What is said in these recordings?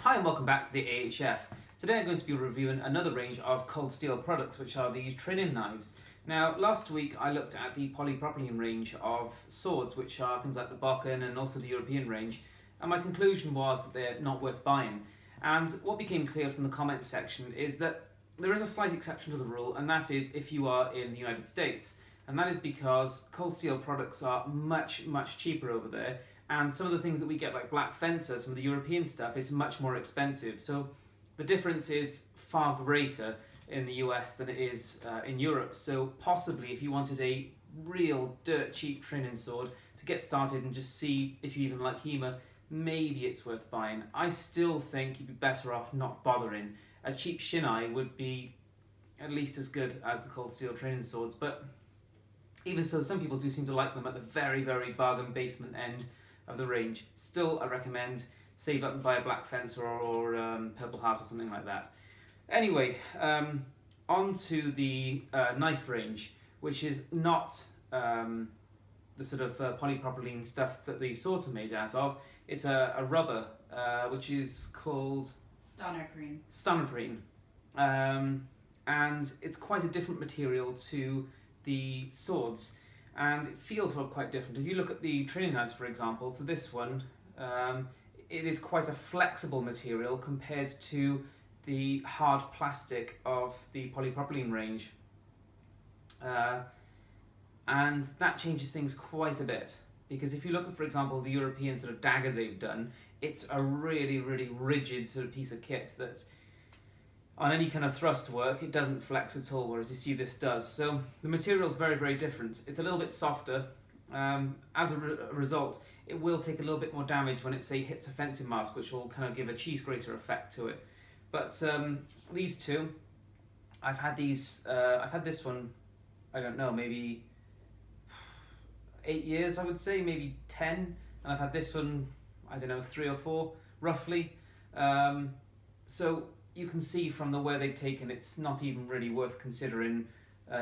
Hi and welcome back to the AHF. Today I'm going to be reviewing another range of cold steel products, which are these training knives. Now, last week I looked at the polypropylene range of swords, which are things like the Bokken and also the European range, and my conclusion was that they're not worth buying. And what became clear from the comments section is that there is a slight exception to the rule, and that is if you are in the United States. And that is because cold steel products are much cheaper over there, and some of the things that we get, like black fencer, some of the European stuff, is much more expensive. So the difference is far greater in the US than it is in Europe. So possibly if you wanted a real dirt cheap training sword to get started and just see if you even like HEMA, maybe it's worth buying. I still think you'd be better off not bothering. A cheap shinai would be at least as good as the cold steel training swords, but even so, some people do seem to like them at the very bargain basement end of the range. Still, I recommend save up and buy a black fencer or purple heart or something like that. Anyway, on to the knife range, which is not the sort of polypropylene stuff that the swords are made out of. It's a rubber, which is called Stanoprene. And it's quite a different material to the swords, and it feels quite different. If you look at the training knives, for example, so this one, it is quite a flexible material compared to the hard plastic of the polypropylene range. And that changes things quite a bit, because if you look at, for example, the European sort of dagger they've done, it's a really rigid sort of piece of kit that's on any kind of thrust work, it doesn't flex at all, whereas you see this does. So the material is very different. It's a little bit softer. As a result, it will take a little bit more damage when it, say, hits a fencing mask, which will kind of give a cheese grater effect to it. But these two, I've had these. I've had this one, I don't know, maybe 8 years, I would say, maybe 10, and I've had this one, I don't know, 3 or 4, roughly. So you can see from the way they've taken, it's not even really worth considering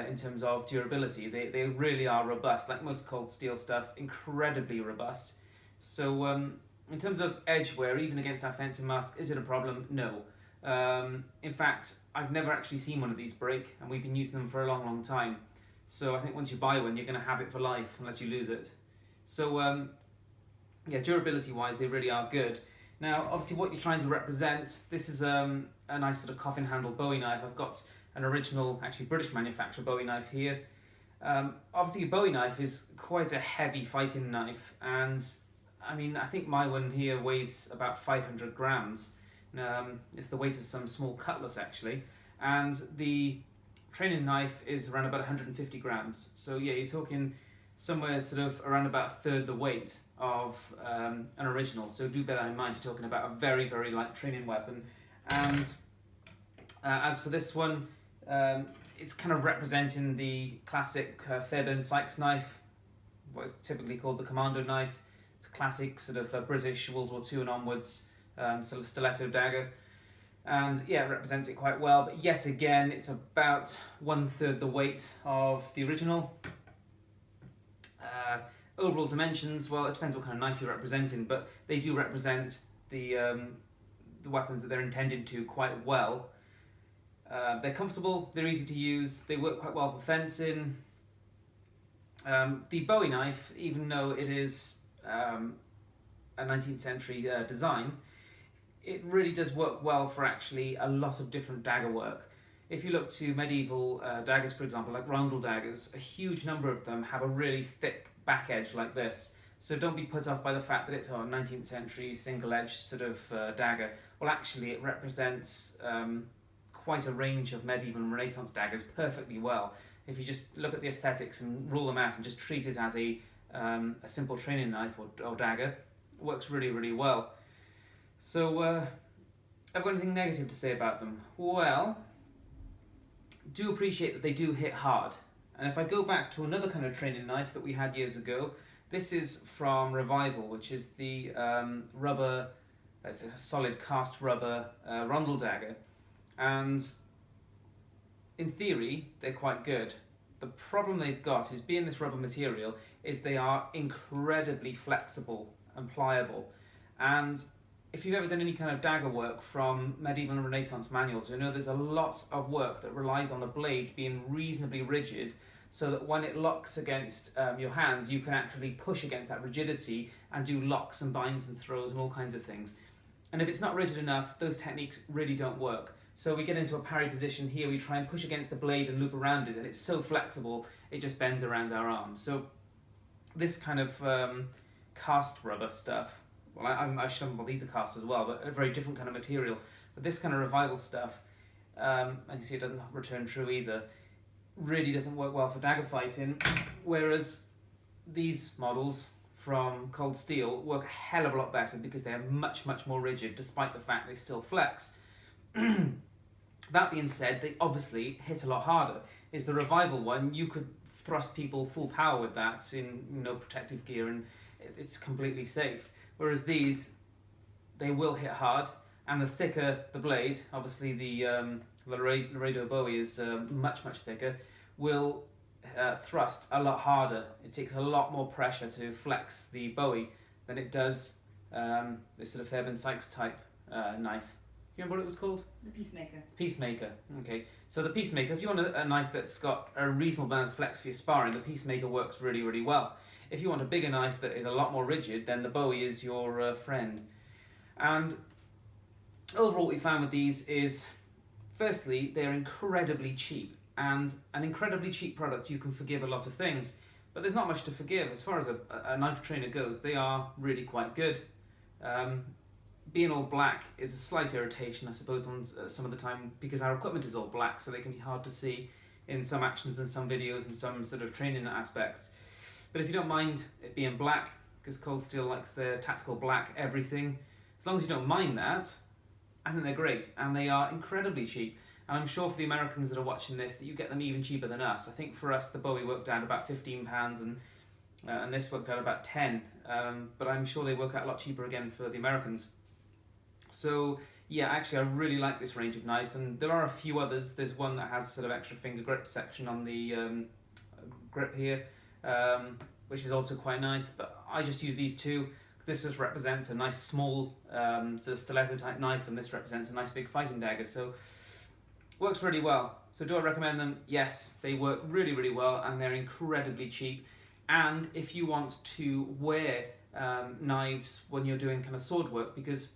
in terms of durability. They really are robust, like most cold steel stuff, incredibly robust. So in terms of edge wear, even against that fencing mask, is it a problem? No. In fact, I've never actually seen one of these break, and we've been using them for a long time. So I think once you buy one, you're going to have it for life, unless you lose it. So yeah, durability wise, they really are good. Now, obviously, what you're trying to represent, this is a nice sort of coffin handle Bowie knife. I've got an original, actually British manufacturer Bowie knife here. Obviously, a Bowie knife is quite a heavy fighting knife, and I mean, I think my one here weighs about 500 grams. It's the weight of some small cutlass, actually, and the training knife is around about 150 grams. So yeah, you're talking somewhere sort of around about a third the weight of an original. So do bear that in mind. You're talking about a very light training weapon. And as for this one, it's kind of representing the classic Fairbairn Sykes knife, what is typically called the commando knife. It's a classic sort of British World War II and onwards sort of stiletto dagger. And yeah, it represents it quite well, but yet again, it's about 1/3 the weight of the original. Overall dimensions, well, it depends what kind of knife you're representing, but they do represent the weapons that they're intended to quite well. They're comfortable, they're easy to use, they work quite well for fencing. The Bowie knife, even though it is a 19th century design, it really does work well for actually a lot of different dagger work. If you look to medieval daggers, for example, like roundel daggers, a huge number of them have a really thick back edge like this. So don't be put off by the fact that it's a 19th century single-edged sort of dagger. Well, actually, it represents quite a range of medieval and Renaissance daggers perfectly well. If you just look at the aesthetics and rule them out and just treat it as a simple training knife or dagger, it works really well. So, have I got anything negative to say about them? Well, do appreciate that they do hit hard. And if I go back to another kind of training knife that we had years ago, this is from Revival, which is the rubber, it's a solid cast rubber rondel dagger. And in theory, they're quite good. The problem they've got is, being this rubber material, is they are incredibly flexible and pliable. And if you've ever done any kind of dagger work from medieval and Renaissance manuals, you know there's a lot of work that relies on the blade being reasonably rigid, so that when it locks against your hands, you can actually push against that rigidity and do locks and binds and throws and all kinds of things. And if it's not rigid enough, those techniques really don't work. So we get into a parry position here, we try and push against the blade and loop around it, and it's so flexible, it just bends around our arm. So this kind of cast rubber stuff, well, I should have, well, these are cast as well, but a very different kind of material. But this kind of revival stuff, and you see it doesn't return true either, really doesn't work well for dagger fighting, whereas these models from cold steel work a hell of a lot better because they're much, much more rigid, despite the fact they still flex. That being said, they obviously hit a lot harder. Is the revival one, you could thrust people full power with that in no protective gear, and it's completely safe. Whereas these, they will hit hard, and the thicker the blade, obviously the Laredo Bowie is much, much thicker, will thrust a lot harder. It takes a lot more pressure to flex the Bowie than it does this sort of Fairbairn Sykes type knife. You remember what it was called? The Peacemaker. Peacemaker. Okay. So the Peacemaker, if you want a knife that's got a reasonable amount of flex for your sparring, the Peacemaker works really, really well. If you want a bigger knife that is a lot more rigid, then the Bowie is your friend. And overall what we found with these is, firstly, they're incredibly cheap. And an incredibly cheap product, you can forgive a lot of things. But there's not much to forgive. As far as a knife trainer goes, they are really quite good. Being all black is a slight irritation, I suppose, on some of the time, because our equipment is all black, so they can be hard to see in some actions and some videos and some sort of training aspects. But if you don't mind it being black, because Cold Steel likes their tactical black everything, as long as you don't mind that, I think they're great, and they are incredibly cheap. And I'm sure for the Americans that are watching this, that you get them even cheaper than us. I think for us, the Bowie worked out about £15, and this worked out about 10. But I'm sure they work out a lot cheaper again for the Americans. So yeah, actually I really like this range of knives, and there are a few others. There's one that has sort of extra finger grip section on the grip here, which is also quite nice, but I just use these two. This just represents a nice small sort of stiletto type knife, and this represents a nice big fighting dagger, so works really well. So do I recommend them? Yes, they work really, really well, and they're incredibly cheap. And if you want to wear knives when you're doing kind of sword work, because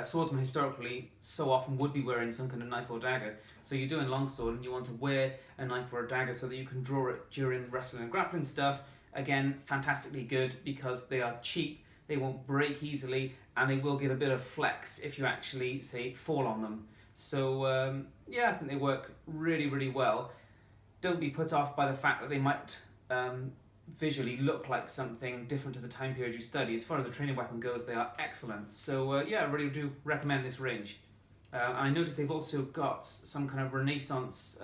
swordsmen historically so often would be wearing some kind of knife or dagger. So you're doing longsword and you want to wear a knife or a dagger so that you can draw it during wrestling and grappling stuff. Again, fantastically good because they are cheap, they won't break easily, and they will give a bit of flex if you actually, say, fall on them. So yeah, I think they work really, really well. Don't be put off by the fact that they might visually look like something different to the time period you study. As far as a training weapon goes, they are excellent. So yeah, I really do recommend this range. I noticed they've also got some kind of Renaissance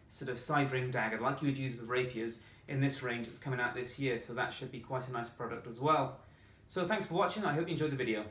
sort of side ring dagger, like you would use with rapiers, in this range that's coming out this year. So that should be quite a nice product as well. So thanks for watching. I hope you enjoyed the video.